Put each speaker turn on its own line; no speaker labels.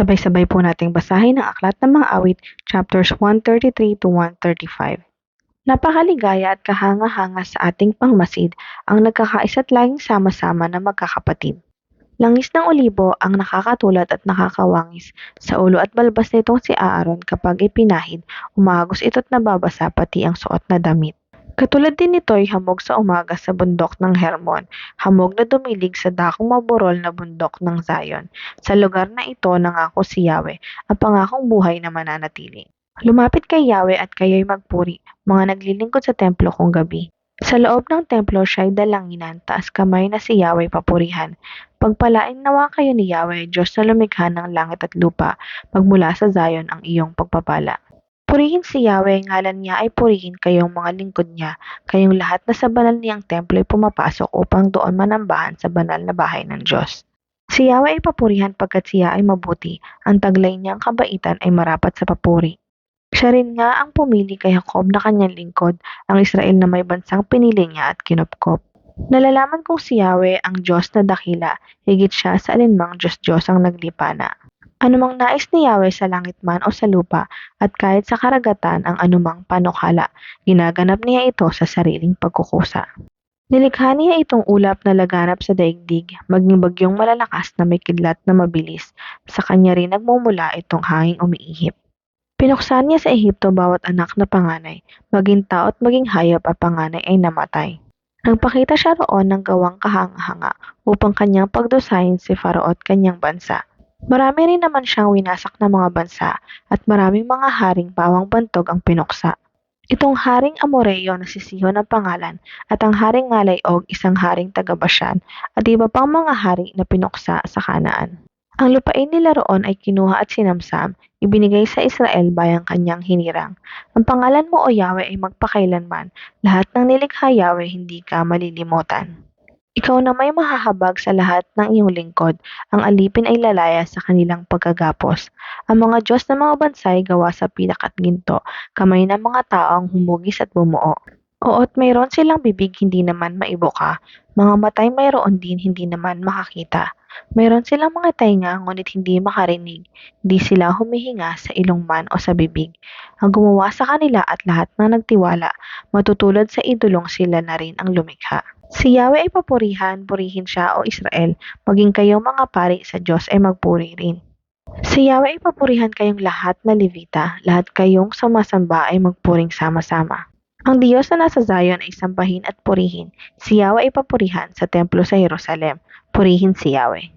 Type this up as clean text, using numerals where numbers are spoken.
Sabay-sabay po nating basahin ang Aklat ng Mga Awit, chapters 133 to 135. Napakaligaya at kahanga-hanga sa ating pangmasid ang nagkakaisa't laging sama-sama na magkakapatid. Langis ng olibo ang nakakatulad at nakakawangis sa ulo at balbas nitong si Aaron kapag ipinahid, umagos ito't nababasa pati ang suot na damit. Katulad din nito'y hamog sa umaga sa bundok ng Hermon, hamog na dumilig sa dakong maburol na bundok ng Zion. Sa lugar na ito nangako si Yahweh, ang pangakong buhay na mananatili. Lumapit kay Yahweh at kayo'y magpuri, mga naglilingkod sa templo kong gabi. Sa loob ng templo siya'y dalanginan, taas kamay na si Yahweh papurihan. Pagpalain nawa kayo ni Yahweh, Diyos na lumikha ng langit at lupa, magmula sa Zion ang iyong pagpapala. Purihin si Yahweh, ngalan niya ay purihin kayong mga lingkod niya, kayong lahat na sa banal niyang templo ay pumapasok upang doon manambahan sa banal na bahay ng Diyos. Si Yahweh ay papurihan pagkat siya ay mabuti, ang taglay niyang kabaitan ay marapat sa papuri. Siya rin nga ang pumili kay Jacob na kanyang lingkod, ang Israel na may bansang pinili niya at kinupkop. Nalalaman kong si Yahweh ang Diyos na dakila, higit siya sa alinmang Diyos-Diyos ang naglipana. Anumang nais ni Yahweh sa langit man o sa lupa, at kahit sa karagatan ang anumang panukala, ginaganap niya ito sa sariling pagkukusa. Nilikha niya itong ulap na laganap sa daigdig, maging bagyong malalakas na may kidlat na mabilis, sa kanya rin nagmumula itong hanging umiihip. Pinuksan niya sa Ehipto bawat anak na panganay, maging tao at maging hayop at panganay ay namatay. Nagpakita siya roon ng gawang kahanga-hanga upang kanyang pagdusahin si Faro at kanyang bansa. Marami rin naman siyang winasak na mga bansa at maraming mga haring bawang bantog ang pinuksa. Itong haring Amoreo na si Sihon ang pangalan at ang haring Ngalayog isang haring taga Bashan at iba pang mga hari na pinuksa sa Kanaan. Ang lupain nila roon ay kinuha at sinamsam, ibinigay sa Israel bayang kanyang hinirang. Ang pangalan mo o Yahweh ay magpakailanman, lahat ng nilikha Yahweh hindi ka malilimutan. Ikaw na may mahahabag sa lahat ng iyong lingkod, ang alipin ay lalaya sa kanilang pagkagapos. Ang mga Diyos ng mga bansa ay gawa sa pilak at ginto, kamay ng mga tao ang humugis at bumuo. Oo't mayroon silang bibig hindi naman maibuka, mga matay mayroon din hindi naman makakita. Mayroon silang mga tainga ngunit hindi makarinig, di sila humihinga sa ilong man o sa bibig. Ang gumawa sa kanila at lahat ng nagtiwala, matutulad sa idolong sila na rin ang lumikha. Si Yahweh ay papurihan, purihin siya o Israel, maging kayong mga pari sa Diyos ay magpuri rin. Si Yahweh ay papurihan kayong lahat na Levita, lahat kayong sumasamba ay magpuring sama-sama. Ang Diyos na nasa Zion ay sambahin at purihin, si Yahweh ay papurihan sa templo sa Jerusalem, purihin si Yahweh.